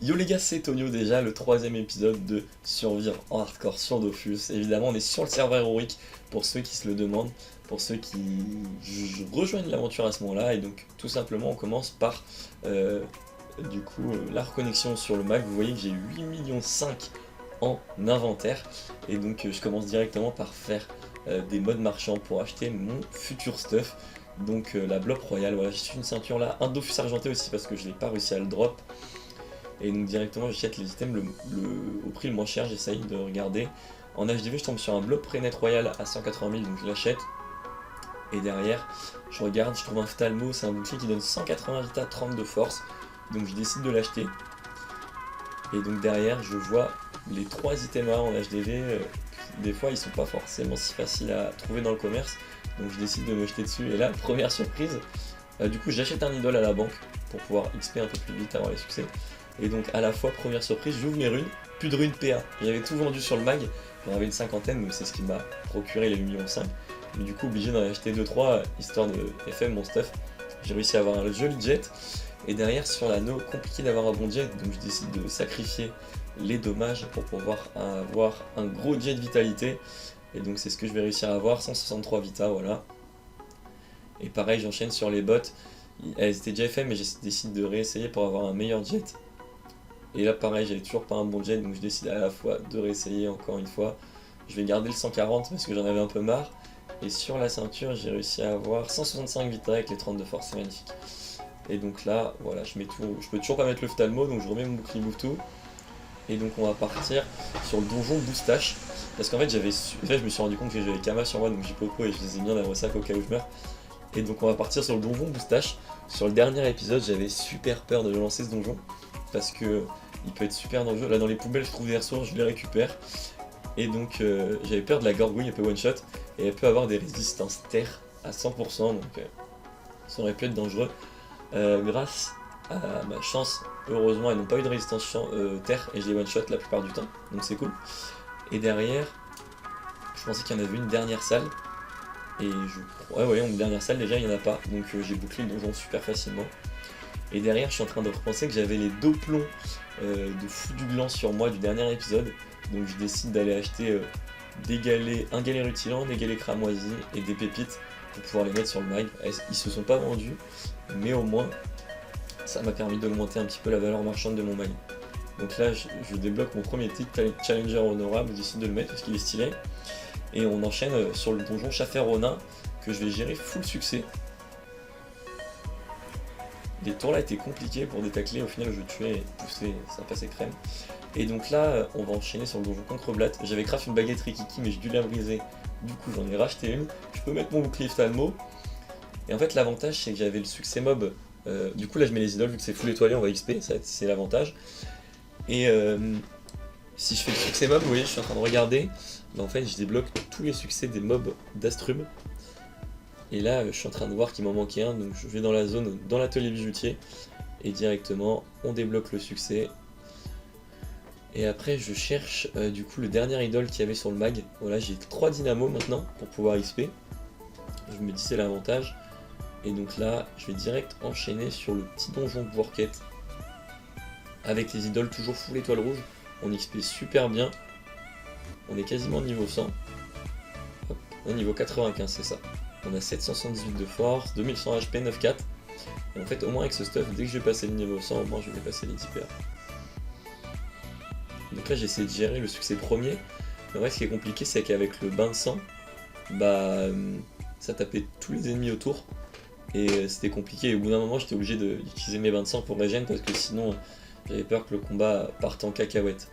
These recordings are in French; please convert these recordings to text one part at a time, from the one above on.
Yo les gars, c'est Tonio déjà, le troisième épisode de Survivre en hardcore sur Dofus. Évidemment, on est sur le serveur héroïque pour ceux qui se le demandent, pour ceux qui rejoignent l'aventure à ce moment-là. Et donc, tout simplement, on commence par la reconnexion sur le Mac. Vous voyez que j'ai 8,5 millions en inventaire. Et donc, je commence directement par faire des modes marchands pour acheter mon futur stuff. Donc, la blob royale, voilà, j'ai une ceinture là, un Dofus argenté aussi parce que je n'ai pas réussi à le drop. Et donc directement j'achète les items au prix le moins cher, j'essaye de regarder. En HDV je tombe sur un blob Prénet Royal à 180 000 donc je l'achète. Et derrière je regarde, je trouve un Phthalmo, c'est un bouclier qui donne 180 vita, 30 de force. Donc je décide de l'acheter. Et donc derrière je vois les 3 items en HDV, des fois ils sont pas forcément si faciles à trouver dans le commerce. Donc je décide de me jeter dessus et là première surprise, du coup j'achète un idole à la banque pour pouvoir XP un peu plus vite, avoir les succès. Et donc à la fois première surprise, j'ouvre mes runes, plus de runes PA. J'avais tout vendu sur le mag, j'en avais une cinquantaine, donc c'est ce qui m'a procuré les 8,5 millions. Mais du coup obligé d'en acheter 2-3 histoire de FM mon stuff. J'ai réussi à avoir un joli jet. Et derrière sur l'anneau, compliqué d'avoir un bon jet, donc je décide de sacrifier les dommages pour pouvoir avoir un gros jet de vitalité. Et donc c'est ce que je vais réussir à avoir, 163 vita, voilà. Et pareil j'enchaîne sur les bots. Elles étaient déjà FM mais j'ai décidé de réessayer pour avoir un meilleur jet. Et là pareil j'avais toujours pas un bon jet donc je décide à la fois de réessayer encore une fois. Je vais garder le 140 parce que j'en avais un peu marre. Et sur la ceinture j'ai réussi à avoir 165 vita avec les 30 de force, c'est magnifique. Et donc là voilà je mets tout, je peux toujours pas mettre le Phthalmo donc je remets mon bouclier bouffe tout. Et donc on va partir sur le donjon Boostache. Parce qu'en fait je me suis rendu compte que j'avais Kama sur moi donc j'ai Poco et je les ai mis dans sac au cas où je meurs. Et donc on va partir sur le donjon Boostache. Sur le dernier épisode j'avais super peur de lancer ce donjon. Parce que il peut être super dangereux. Là dans les poubelles je trouve des ressources, je les récupère. Et donc j'avais peur de la gorgouille, elle peut one shot. Et elle peut avoir des résistances terre à 100%. Donc ça aurait pu être dangereux. Grâce à ma chance, heureusement elles n'ont pas eu de résistance terre. Et je les one shot la plupart du temps. Donc c'est cool. Et derrière, je pensais qu'il y en avait une dernière salle. Et ouais, voyons, une dernière salle déjà il n'y en a pas. Donc j'ai bouclé le donjon super facilement. Et derrière, je suis en train de repenser que j'avais les deux plombs de fou du gland sur moi du dernier épisode. Donc je décide d'aller acheter un galet rutilant, des galets cramoisis et des pépites pour pouvoir les mettre sur le mag. Ils se sont pas vendus, mais au moins ça m'a permis d'augmenter un petit peu la valeur marchande de mon mag. Donc là, je débloque mon premier titre Challenger honorable, je décide de le mettre parce qu'il est stylé. Et on enchaîne sur le donjon Schaffer Ronin que je vais gérer full succès. Les tours là étaient compliqués pour détacler, au final je tuais et poussais, ça passait crème. Et donc là on va enchaîner sur le donjon Concreblatt. J'avais craft une baguette Rikiki mais j'ai dû la briser, du coup j'en ai racheté une. Je peux mettre mon bouclier Phthalmo. Et en fait l'avantage c'est que j'avais le succès mob, du coup là je mets les idoles vu que c'est full étoilé, on va XP, c'est l'avantage. Et si je fais le succès mob, vous voyez je suis en train de regarder, en fait je débloque tous les succès des mobs d'Astrum. Et là, je suis en train de voir qu'il m'en manquait un, donc je vais dans la zone, dans l'atelier bijoutier, et directement, on débloque le succès. Et après, je cherche du coup le dernier idole qu'il y avait sur le mag. Voilà, j'ai 3 dynamos maintenant pour pouvoir XP. Je me dis c'est l'avantage. Et donc là, je vais direct enchaîner sur le petit donjon de Worket. Avec les idoles toujours full étoile rouge. On XP super bien. On est quasiment niveau 100. Hop, on est niveau 95, c'est ça. On a 778 de force, 2100 HP, 9-4. Et en fait, au moins avec ce stuff, dès que je vais passer le niveau 100, au moins je vais passer les 10 PA. Donc là, j'ai essayé de gérer le succès premier. Mais en vrai, ce qui est compliqué, c'est qu'avec le bain de sang, ça tapait tous les ennemis autour. Et c'était compliqué. Et au bout d'un moment, j'étais obligé d'utiliser mes bains de sang pour régène parce que sinon, j'avais peur que le combat parte en cacahuète.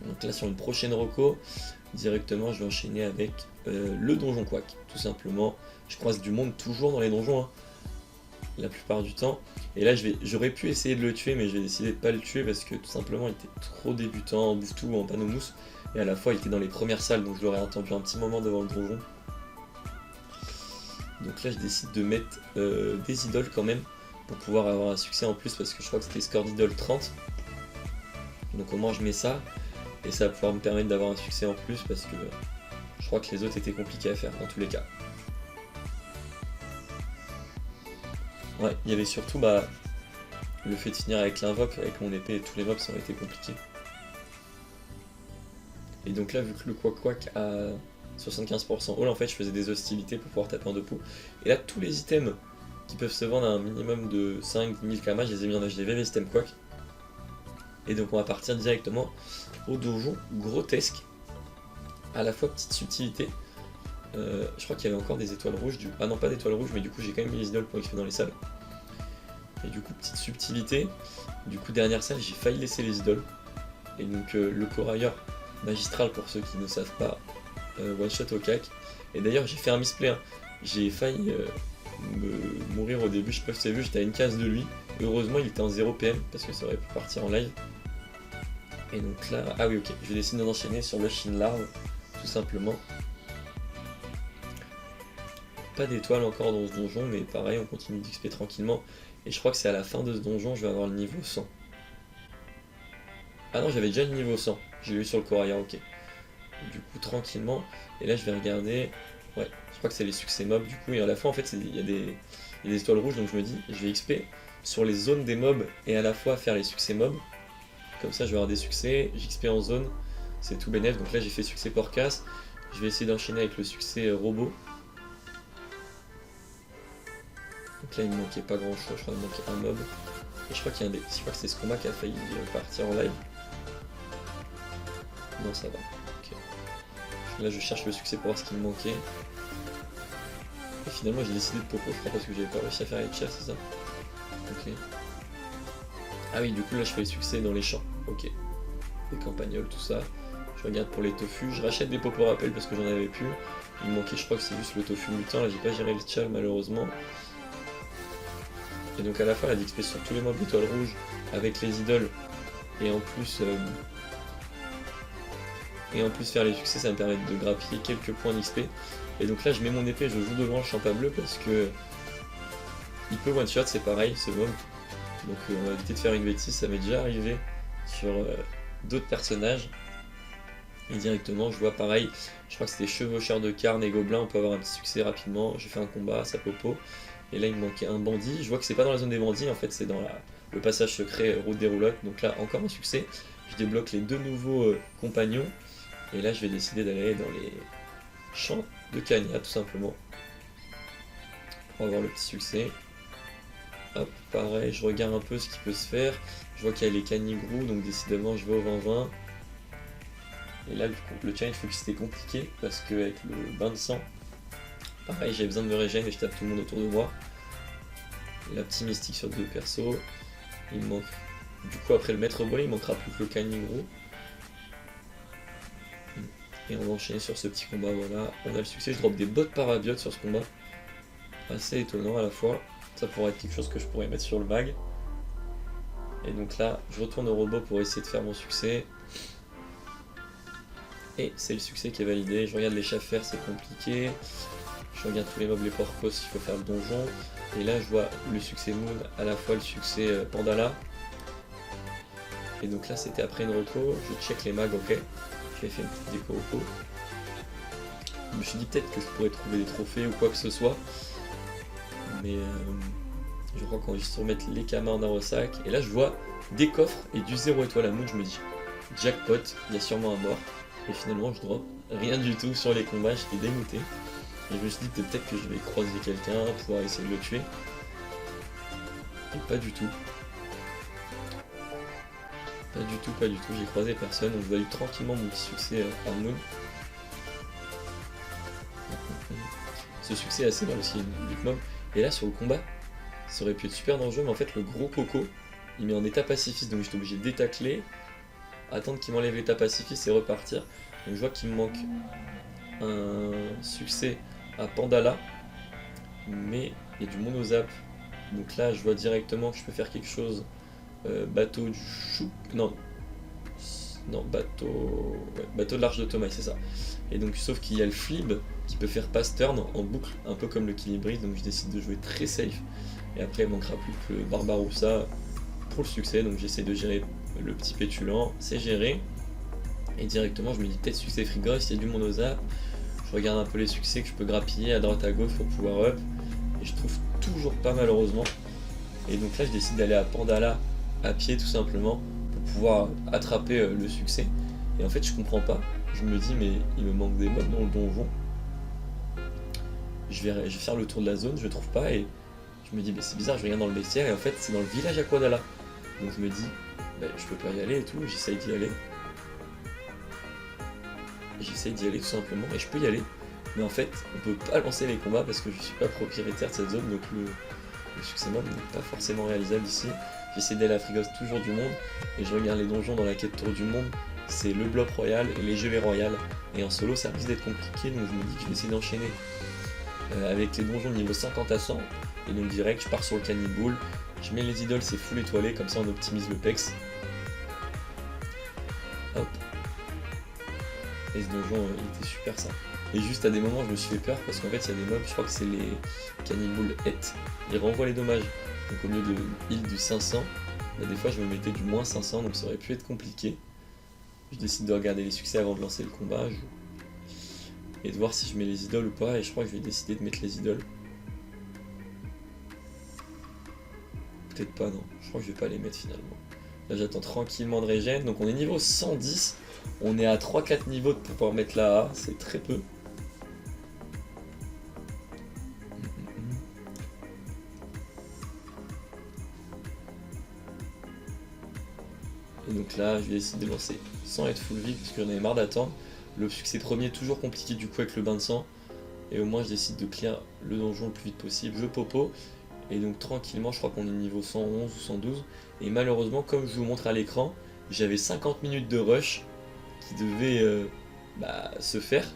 Donc là, sur une prochaine reco, directement, je vais enchaîner avec le donjon Quack, tout simplement. Je croise du monde toujours dans les donjons, hein, la plupart du temps. Et là, j'aurais pu essayer de le tuer, mais j'ai décidé de pas le tuer parce que tout simplement, il était trop débutant en bouffe-tout ou en panomousse. Et à la fois, il était dans les premières salles, donc je l'aurais attendu un petit moment devant le donjon. Donc là, je décide de mettre des idoles quand même pour pouvoir avoir un succès en plus parce que je crois que c'était score d'idole 30. Donc au moins, je mets ça. Et ça va pouvoir me permettre d'avoir un succès en plus parce que je crois que les autres étaient compliqués à faire dans tous les cas. Ouais, il y avait surtout le fait de finir avec l'invoque, avec mon épée et tous les mobs, ça aurait été compliqué. Et donc là, vu que le Quack a 75% all, en fait, je faisais des hostilités pour pouvoir taper en 2 pots. Et là, tous les items qui peuvent se vendre à un minimum de 5-10 000 kama, je les ai mis en HDV, les items Quack. Et donc on va partir directement au donjon grotesque. À la fois petite subtilité. Je crois qu'il y avait encore des étoiles rouges. Ah non, pas d'étoiles rouges, mais du coup j'ai quand même mis les idoles pour XP dans les salles. Et du coup, petite subtilité. Du coup, dernière salle, j'ai failli laisser les idoles. Et donc le corailleur magistral, pour ceux qui ne savent pas, one shot au cac. Et d'ailleurs, j'ai fait un misplay. Hein. J'ai failli mourir au début. Je sais pas si vous avez vu, j'étais à une case de lui. Heureusement, il était en 0 PM parce que ça aurait pu partir en live. Et donc là, ah oui, ok, je vais décider d'enchaîner sur le Shinlarv, tout simplement. Pas d'étoiles encore dans ce donjon, mais pareil, on continue d'XP tranquillement. Et je crois que c'est à la fin de ce donjon, je vais avoir le niveau 100. Ah non, j'avais déjà le niveau 100, j'ai eu sur le corailleur, ok. Du coup, tranquillement, et là je vais regarder, ouais, je crois que c'est les succès mobs du coup, et à la fin en fait, il y a des étoiles rouges, donc je me dis, je vais XP sur les zones des mobs, et à la fois faire les succès mobs. Comme ça, je vais avoir des succès, j'XP en zone, c'est tout bénef. Donc là, j'ai fait succès Porcas, je vais essayer d'enchaîner avec le succès robot. Donc là, il me manquait pas grand chose, je crois qu'il me manquait un mob. Et je crois qu'il y a je crois que c'est ce combat qui a failli partir en live. Non, ça va. Okay. Là, je cherche le succès pour voir ce qui me manquait. Et finalement, j'ai décidé de popo, je crois, parce que j'avais pas réussi à faire les chairs, c'est ça? Ok. Ah oui, du coup là je fais les succès dans les champs, ok. Les campagnols, tout ça. Je regarde pour les tofu, je rachète des popos rappels parce que j'en avais plus. Il me manquait, je crois que c'est juste le tofu mutant, là j'ai pas géré le tchal malheureusement. Et donc à la fin, la d'XP sur tous les mobs d'étoiles rouges avec les idoles. Et en plus faire les succès, ça me permet de grappiller quelques points d'XP. Et donc là je mets mon épée, je joue devant le champ bleu parce que il peut one shot, c'est pareil ce mob. Donc on va éviter de faire une bêtise, ça m'est déjà arrivé sur d'autres personnages. Et directement je vois pareil, je crois que c'était chevaucheur de carne et gobelin, on peut avoir un petit succès rapidement. J'ai fait un combat à sa popo. Et là il me manquait un bandit, je vois que c'est pas dans la zone des bandits, en fait c'est dans le passage secret route des roulottes. Donc là encore un succès, je débloque les 2 nouveaux compagnons. Et là je vais décider d'aller dans les champs de Kanya tout simplement. Pour avoir le petit succès. Hop, pareil, je regarde un peu ce qui peut se faire. Je vois qu'il y a les canigrous, donc décidément je vais au 20-20. Et là, le challenge faut que c'était compliqué parce qu'avec le bain de sang, pareil, j'avais besoin de me régénérer et je tape tout le monde autour de moi. La petite mystique sur 2 persos. Il me manque. Du coup, après le maître volé, il manquera plus que le canigrou. Et on va enchaîner sur ce petit combat, voilà. On a le succès, je drop des bottes parabiotes sur ce combat. Assez étonnant à la fois. Ça pourrait être quelque chose que je pourrais mettre sur le mag. Et donc là, je retourne au robot pour essayer de faire mon succès. Et c'est le succès qui est validé. Je regarde les chats faire, c'est compliqué. Je regarde tous les mobs, les porcos, il faut faire le donjon. Et là, je vois le succès Moon, à la fois le succès Pandala. Et donc là, c'était après une reco. Je check les mags, ok. J'ai fait une petite déco reco. Je me suis dit peut-être que je pourrais trouver des trophées ou quoi que ce soit. Mais je crois qu'on va juste remettre les kamas en Arosak. Et là je vois des coffres et du 0 étoile à Moon. Je me dis jackpot, il y a sûrement un mort. Et finalement je drop rien du tout sur les combats, j'étais dégoûté. Et je me suis dit peut-être que je vais croiser quelqu'un, pouvoir essayer de le tuer. Et pas du tout. Pas du tout, j'ai croisé personne. Donc je valide tranquillement mon petit succès à Moon. Ce succès est assez mal aussi, Big Mob. Et là sur le combat, ça aurait pu être super dangereux, mais en fait le gros coco, il met en état pacifiste, donc j'étais obligé d'étacler, attendre qu'il m'enlève l'état pacifiste et repartir. Donc je vois qu'il me manque un succès à Pandala, mais il y a du monozap. Donc là je vois directement que je peux faire quelque chose. Bateau du chou... Non, bateau... Ouais, bateau de l'Arche de Tomaï, c'est ça. Et donc sauf qu'il y a le flib qui peut faire pass turn en boucle, un peu comme le Kilibris, donc je décide de jouer très safe. Et après il manquera plus que le Barbaroussa pour le succès, donc j'essaie de gérer le petit pétulant, c'est géré. Et directement je me dis peut-être succès Frigos, il y a du monozap. Je regarde un peu les succès que je peux grappiller à droite à gauche pour pouvoir up. Et je trouve toujours pas malheureusement. Et donc là je décide d'aller à Pandala à pied tout simplement pour pouvoir attraper le succès. Et en fait je comprends pas, je me dis mais il me manque des mobs dans le donjon. Je vais faire le tour de la zone, je trouve pas et je me dis mais c'est bizarre, je regarde dans le bestiaire et en fait c'est dans le village Aquadala. Donc je me dis bah, je peux pas y aller et tout, j'essaye d'y aller. J'essaye d'y aller tout simplement et je peux y aller. Mais en fait on peut pas lancer les combats parce que je suis pas propriétaire de cette zone donc le succès mob n'est pas forcément réalisable ici. J'essaie d'aller à Frigos toujours du monde et je regarde les donjons dans la quête tour du monde. C'est le bloc royal et les gelées royales. Et en solo ça risque d'être compliqué donc je me dis que je vais essayer d'enchaîner avec les donjons niveau 50 à 100. Et donc direct je pars sur le cannibal. Je mets les idoles, c'est full étoilé, comme ça on optimise le pex. Hop. Et ce donjon il était super ça. Et juste à des moments je me suis fait peur parce qu'en fait il y a des mobs, je crois que c'est les cannibal het. Ils renvoient les dommages. Donc au lieu de heal du 500, bah, des fois je me mettais du moins 500 donc ça aurait pu être compliqué. Je décide de regarder les succès avant de lancer le combat et de voir si je mets les idoles ou pas et je crois que je vais décider de mettre les idoles. Peut-être pas non, je crois que je vais pas les mettre finalement. Là j'attends tranquillement de régène, donc on est niveau 110, on est à 3-4 niveaux de pouvoir mettre la A, c'est très peu. Et donc là, je vais essayer de lancer sans être full vie parce que j'en avais marre d'attendre. Le succès premier est toujours compliqué du coup avec le bain de sang. Et au moins je décide de clear le donjon le plus vite possible. Je popo. Et donc tranquillement, je crois qu'on est niveau 111 ou 112. Et malheureusement, comme je vous montre à l'écran, j'avais 50 minutes de rush qui devait se faire.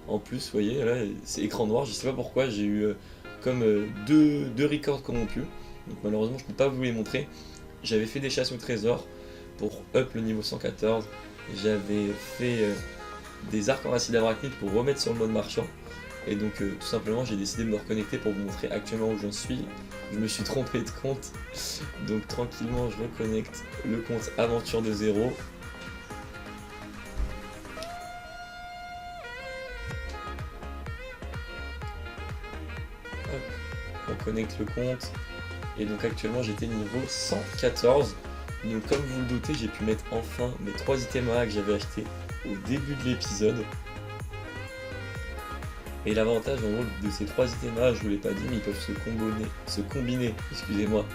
En plus, vous voyez, là c'est écran noir. Je sais pas pourquoi, j'ai eu comme deux records corrompus. Donc malheureusement, je ne peux pas vous les montrer. J'avais fait des chasses au trésor pour up le niveau 114, j'avais fait des arcs en acide arachnide pour remettre sur le mode marchand, et donc tout simplement j'ai décidé de me reconnecter pour vous montrer actuellement où j'en suis. Je me suis trompé de compte, donc tranquillement je reconnecte le compte aventure de 0. Hop, on connecte le compte, et donc actuellement j'étais niveau 114. Donc comme vous le doutez, j'ai pu mettre enfin mes 3 items AA que j'avais achetés au début de l'épisode. Et l'avantage en gros de ces 3 items AA, je vous l'ai pas dit, mais ils peuvent se combiner excusez-moi,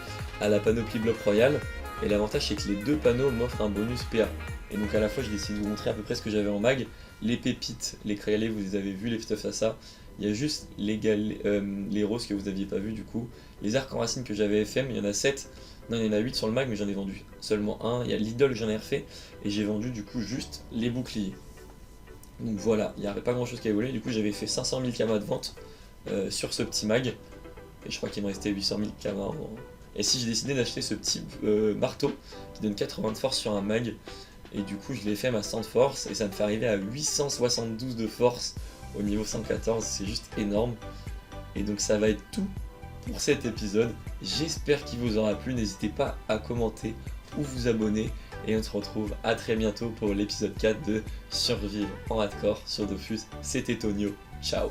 à la panoplie bloc royal. Et l'avantage c'est que les 2 panneaux m'offrent un bonus PA. Et donc à la fois j'ai décidé de vous montrer à peu près ce que j'avais en mag. Les pépites, les créalés, vous les avez vus, les stuff à ça. Il y a juste les roses que vous n'aviez pas vu du coup. Les arcs en racine que j'avais FM, il y en a 7. Non, il y en a 8 sur le mag, mais j'en ai vendu seulement un. Il y a l'idole que j'en ai refait, et j'ai vendu du coup juste les boucliers. Donc voilà, il n'y avait pas grand chose qui a évolué. Du coup, j'avais fait 500 000 kamas de vente sur ce petit mag, et je crois qu'il me restait 800 000 kamas. Et si j'ai décidé d'acheter ce petit marteau qui donne 80 de force sur un mag, et du coup, je l'ai fait à 100 de force, et ça me fait arriver à 872 de force au niveau 114. C'est juste énorme. Et donc, ça va être tout pour cet épisode. J'espère qu'il vous aura plu, n'hésitez pas à commenter ou vous abonner et on se retrouve à très bientôt pour l'épisode 4 de Survivre en hardcore sur Dofus. C'était Tonio, ciao.